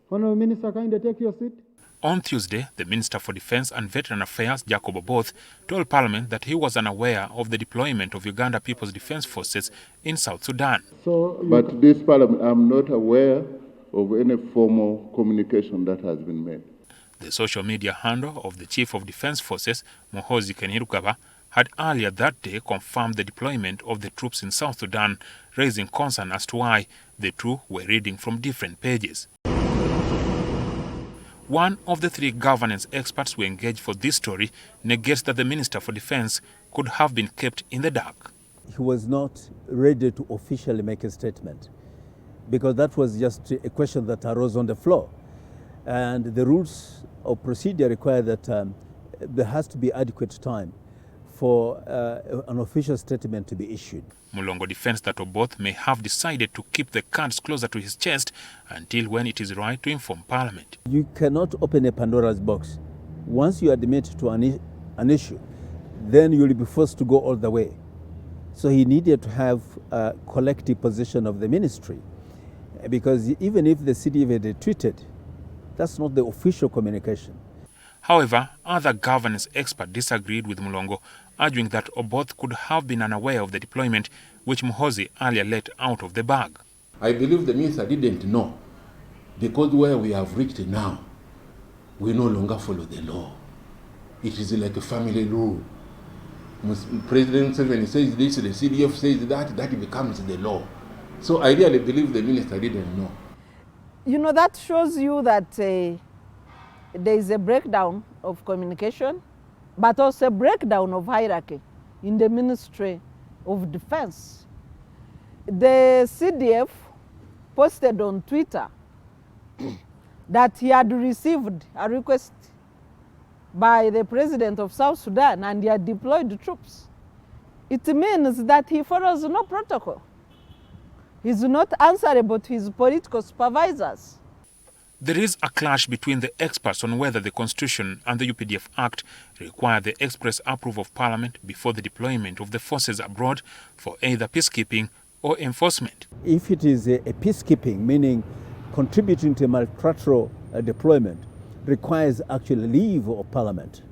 Honourable Minister, kindly take your seat. On Tuesday, the Minister for Defence and Veteran Affairs, Oboth, told Parliament that he was unaware of the deployment of Uganda People's Defence Forces in South Sudan. But this Parliament, I'm not aware of any formal communication that has been made. The social media handle of the Chief of Defence Forces, Muhoozi Kainerugaba, had earlier that day confirmed the deployment of the troops in South Sudan, raising concern as to why the two were reading from different pages. One of the three governance experts who engaged for this story negates that the Minister for Defence could have been kept in the dark. He was not ready to officially make a statement because that was just a question that arose on the floor. And the rules of procedure require that there has to be adequate time for an official statement to be issued. Mulongo defends that Oboth may have decided to keep the cards closer to his chest until when it is right to inform Parliament. You cannot open a Pandora's box. Once you admit to an issue, then you will be forced to go all the way. So he needed to have a collective position of the ministry, because even if the CDF had tweeted, that's not the official communication. However, other governance experts disagreed with Mulongo, arguing that Oboth could have been unaware of the deployment, which Muhoozi earlier let out of the bag. I believe the minister didn't know, because where we have reached now, we no longer follow the law. It is like a family rule. President Museveni says this, the CDF says that becomes the law. So I really believe the minister didn't know. You know, that shows you that there is a breakdown of communication, but also a breakdown of hierarchy in the Ministry of Defense. The CDF posted on Twitter that he had received a request by the president of South Sudan and he had deployed troops. It means that he follows no protocol. He's not answerable to his political supervisors. There is a clash between the experts on whether the Constitution and the UPDF Act require the express approval of Parliament before the deployment of the forces abroad for either peacekeeping or enforcement. If it is a peacekeeping, meaning contributing to a multilateral deployment, requires actual leave of Parliament,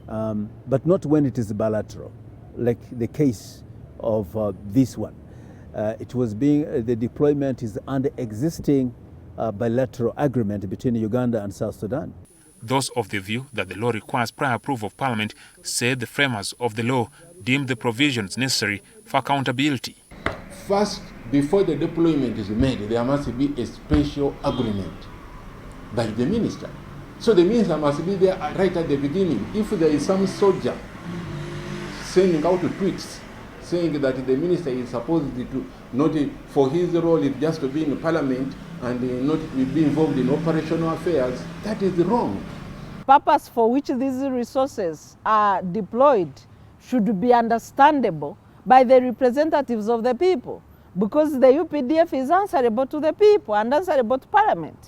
but not when it is bilateral, like the case of this one. The deployment is under existing bilateral agreement between Uganda and South Sudan. Those of the view that the law requires prior approval of Parliament said the framers of the law deemed the provisions necessary for accountability. First, before the deployment is made, there must be a special agreement by the minister. So the minister must be there right at the beginning. If there is some soldier sending out tweets saying that the minister is supposed to not for his role is just to be in Parliament and not be involved in operational affairs, that is wrong. Purpose for which these resources are deployed should be understandable by the representatives of the people, because the UPDF is answerable to the people and answerable to Parliament.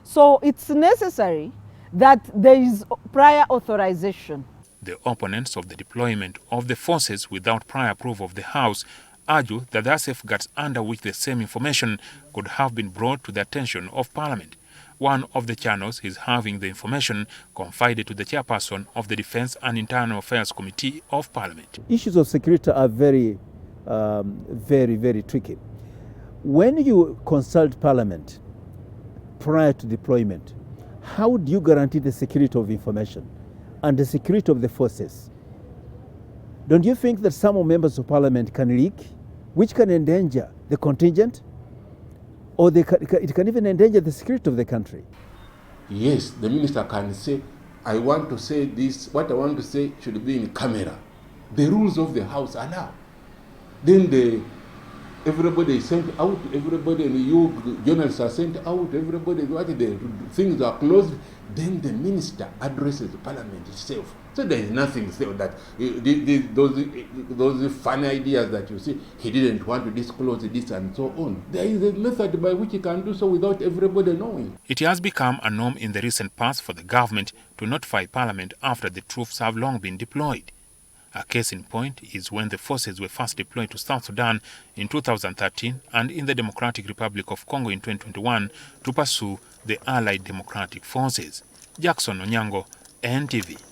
So it's necessary that there is prior authorization. The opponents of the deployment of the forces without prior approval of the House argue that there are safeguards under which the same information could have been brought to the attention of Parliament. One of the channels is having the information confided to the chairperson of the Defence and Internal Affairs Committee of Parliament. Issues of security are very tricky. When you consult Parliament prior to deployment, how do you guarantee the security of information and the security of the forces? Don't you think that some members of Parliament can leak, which can endanger the contingent, or it can even endanger the security of the country? Yes, the minister can say, I want to say this, what I want to say should be in camera. The rules of the House allow. Then everybody is sent out, everybody, and you journalists are sent out, everybody, the things are closed. Then the minister addresses the Parliament itself. So there is nothing so that those funny ideas that you see, he didn't want to disclose this and so on. There is a method by which he can do so without everybody knowing. It has become a norm in the recent past for the government to notify Parliament after the troops have long been deployed. A case in point is when the forces were first deployed to South Sudan in 2013 and in the Democratic Republic of Congo in 2021 to pursue the Allied Democratic Forces. Jackson Onyango, NTV.